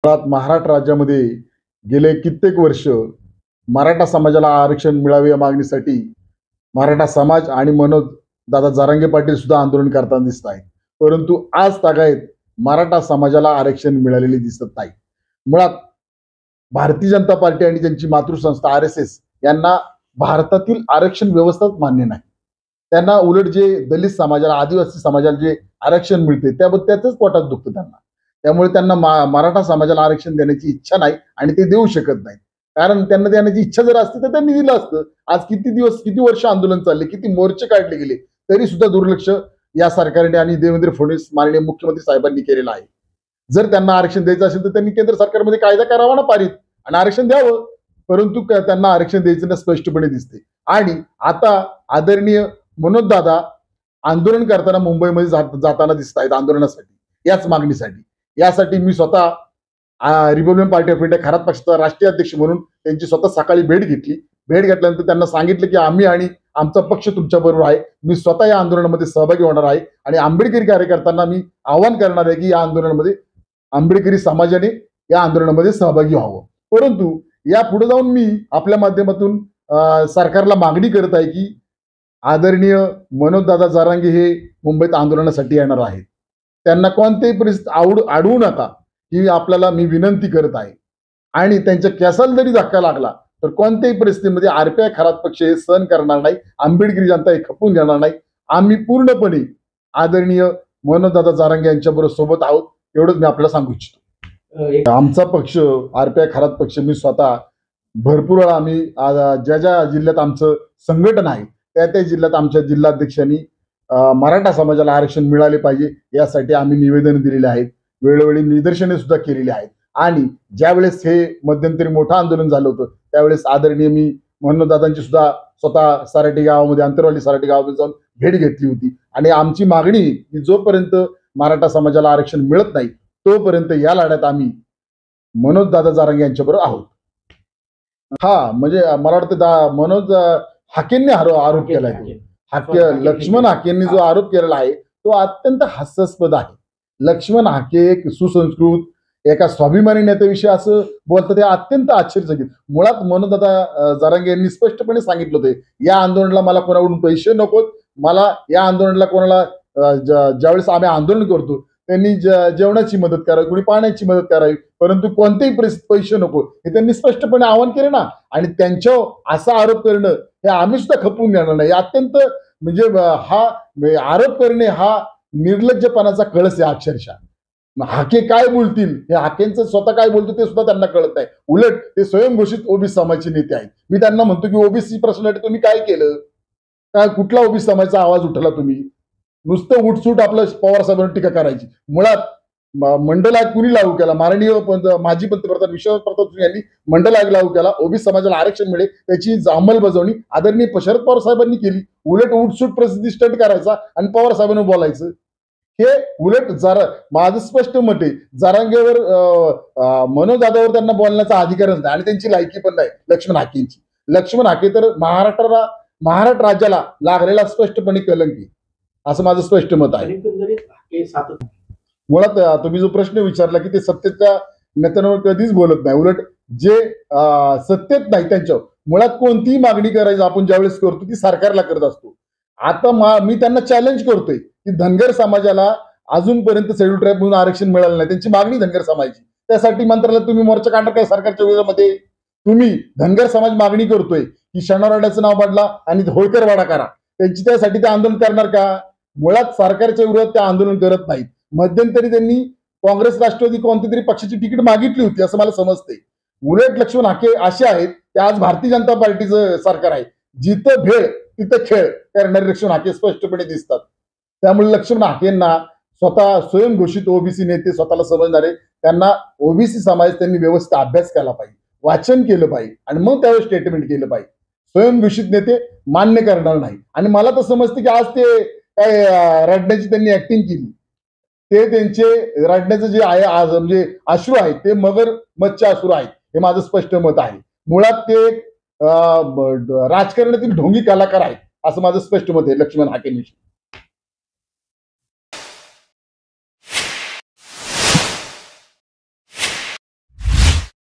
मुळात महाराष्ट्र राज्यामध्ये गेले कित्येक वर्ष मराठा समाजाला आरक्षण मिळावे या मागणीसाठी मराठा समाज आणि मनोज दादा जरांगे पाटील सुद्धा आंदोलन करताना दिसत आहेत. परंतु आज तागायत मराठा समाजाला आरक्षण मिळालेले दिसत नाही. मुळात भारतीय जनता पार्टी आणि त्यांची मातृसंस्था RSS यांना भारतातील आरक्षण व्यवस्थाच मान्य नाही. त्यांना उलट जे दलित समाजाला, आदिवासी समाजाला जे आरक्षण मिळते त्याच पोटात दुखतं त्यांना. त्यामुळे त्यांना मराठा समाजाला आरक्षण देण्याची इच्छा नाही आणि ते देऊ शकत नाही. कारण त्यांना देण्याची इच्छा जर असती तर त्यांनी दिलं असतं. आज किती वर्ष आंदोलन चालले, किती मोर्चे काढले गेले, तरी सुद्धा दुर्लक्ष या सरकारने आणि देवेंद्र फडणवीस माननीय मुख्यमंत्री साहेबांनी केलेलं आहे. जर त्यांना आरक्षण द्यायचं असेल तर त्यांनी केंद्र सरकारमध्ये कायदा करावा ना पारित आणि आरक्षण द्यावं. परंतु त्यांना आरक्षण द्यायचं ना स्पष्टपणे दिसते. आणि आता आदरणीय मनोज दादा आंदोलन करताना मुंबईमध्ये जाताना दिसत आहेत आंदोलनासाठी, याच मागणीसाठी. यासाठी मी स्वतः Republican party of India Kharat पक्षाचा राष्ट्रीय अध्यक्ष म्हणून त्यांची स्वतः सकाळी भेट घेतली. भेट घेतल्यानंतर त्यांना सांगितलं की आम्ही आणि आमचा पक्ष तुमच्या बरोबर आहे. मी स्वतः या आंदोलनामध्ये सहभागी होणार आहे आणि आंबेडकरी कार्यकर्त्यांना मी आवाहन करणार आहे की या आंदोलनामध्ये आंबेडकरी समाजाने या आंदोलनामध्ये सहभागी व्हावं. परंतु या पुढे जाऊन मी आपल्या माध्यमातून सरकारला मागणी करत आहे की आदरणीय मनोज दादा जरांगे हे मुंबईत आंदोलनासाठी येणार आहेत. त्यांना कोणत्याही परिस्थितीत अडवू नका ही आपल्याला मी विनंती करत आहे. आणि त्यांच्या केसाला जरी धक्का लागला तर कोणत्याही परिस्थितीमध्ये RPI खरात पक्ष हे सहन करणार नाही. आंबेडकरी जनता हे खपून घेणार नाही. आम्ही पूर्णपणे आदरणीय मनोज दादा जरांगे यांच्याबरोबर सोबत आहोत, एवढंच मी आपल्याला सांगू इच्छितो. आमचा पक्ष RPI खरात पक्ष मी स्वतः भरपूर वेळा आम्ही ज्या जिल्ह्यात आमचं संघटन आहे त्या जिल्ह्यात आमच्या जिल्हाध्यक्षांनी मराठा समाजाला आरक्षण मिळाले पाहिजे यासाठी आम्ही निवेदन दिलेले आहेत. वेळोवेळी निदर्शने सुद्धा केलेली आहेत. आणि ज्यावेळेस हे मध्यंतरी मोठं आंदोलन झालं होतं त्यावेळेस आदरणीय मी मनोज दादांची सुद्धा स्वतः सराटी गावामध्ये, अंतरवाली सराटी गावामध्ये जाऊन भेट घेतली होती. आणि आमची मागणी की जोपर्यंत मराठा समाजाला आरक्षण मिळत नाही तोपर्यंत या लढ्यात आम्ही मनोज दादा जरांगे यांच्याबरोबर आहोत. म्हणजे मला वाटतं मनोज हाकेंनी आरोप केलाय. लक्ष्मण हाकेंनी जो आरोप केलेला आहे तो अत्यंत हास्यास्पद आहे. लक्ष्मण हाके एक सुसंस्कृत एका स्वाभिमानी नेत्याविषयी असं बोलतात ते अत्यंत आश्चर्यचकित. मुळात मनोज दादा जरांगे यांनी स्पष्टपणे सांगितलं होते या आंदोलनाला मला कोणाकडून पैसे नकोत. मला या आंदोलनाला कोणाला ज्यावेळेस आम्ही आंदोलन करतो त्यांनी जेवणाची मदत करावी, कोणी पाण्याची मदत करावी, परंतु कोणत्याही परिस्थितीत पैसे नको हे त्यांनी स्पष्टपणे आवाहन केले ना. आणि त्यांच्यावर असा आरोप करणं हे आम्ही सुद्धा खपवून घेणार नाही. अत्यंत म्हणजे हा आरोप करणे हा निर्लज्जपणाचा कळस आहे अक्षरशः. हाके काय बोलतील हे हाकेंचं स्वतः काय बोलतो ते सुद्धा त्यांना कळत नाही. उलट ते स्वयंघोषित ओबीसी समाजाचे नेते आहेत. मी त्यांना म्हणतो की ओबीसी प्रश्नासाठी तुम्ही काय केलं, काय कुठला ओबीसी समाजाचा आवाज उठवला तुम्ही? नुसतं उठसूट आपलं पवार साहेबांवर टीका करायची. मुळात मंडल आयोग कुणी लागू केला? माननीय माजी पंतप्रधान विश्वनाथ प्रताप यांनी मंडल आयोग लागू केला. ओबीसी समाजाला आरक्षण मिळेल त्याची अंमलबजावणी आदरणीय शरद पवार साहेबांनी केली. उलट उठसूट प्रसिद्धी स्टंट करायचा आणि पवार साहेबांना बोलायचं हे उलट माझं स्पष्ट मत आहे जरांगेवर मनोज दादावर त्यांना बोलण्याचा अधिकारच नाही आणि त्यांची लायकी पण नाही लक्ष्मण हाकेंची. लक्ष्मण हाके तर महाराष्ट्र राज्याला लागलेला स्पष्टपणे कलंकी असं माझं स्पष्ट मत आहे. मुळात तुम्ही जो प्रश्न विचारला की ते सत्तेच्या नेत्यांवर कधीच बोलत नाही. उलट जे सत्तेत नाही त्यांच्यावर मुळात कोणतीही मागणी करायची आपण ज्यावेळेस करतो ती सरकारला करत असतो. आता मी त्यांना चॅलेंज करतोय की धनगर समाजाला अजूनपर्यंत शेड्यूल ट्राईब म्हणून आरक्षण मिळालं नाही. त्यांची मागणी धनगर समाजाची, त्यासाठी मंत्रालयात तुम्ही मोर्चा काढणार काय सरकारच्या विरोधामध्ये? तुम्ही धनगर समाज मागणी करतोय की शनिवारवाड्याचं नाव बदला आणि होळकर वाडा करा, त्यासाठी ते आंदोलन करणार का? मुळात सरकारच्या विरोधात ते आंदोलन करत नाहीत. मध्यंतरी त्यांनी काँग्रेस राष्ट्रवादी कोणत्या तरी पक्षाची तिकीट मागितली होती असं मला समजते. उलट लक्ष्मण हाके असे आहेत की आज भारतीय जनता पार्टीचं सरकार आहे, जिथं भेळ तिथं खेळ करणारे लक्ष्मण हाके स्पष्टपणे दिसतात. त्यामुळे लक्ष्मण हाकेंना स्वतः स्वयंघोषित ओबीसी नेते स्वतःला समजणारे त्यांना ओबीसी समाज त्यांनी व्यवस्थित अभ्यास केला पाहिजे, वाचन केलं पाहिजे आणि मग त्यावेळेस स्टेटमेंट केलं पाहिजे. स्वयंघोषित नेते मान्य करणार नाही. आणि मला तर समजते की आज ते काय रडण्याची त्यांनी ऍक्टिंग केली, ते त्यांचे रडण्याचं जे आहे आज म्हणजे अश्रू आहेत ते मगर मच्छे अश्रू आहेत हे माझं स्पष्ट मत आहे. मुळात ते राजकारणातील ढोंगी कलाकार आहेत असं माझं स्पष्ट मत आहे लक्ष्मण हाकेंविषयी.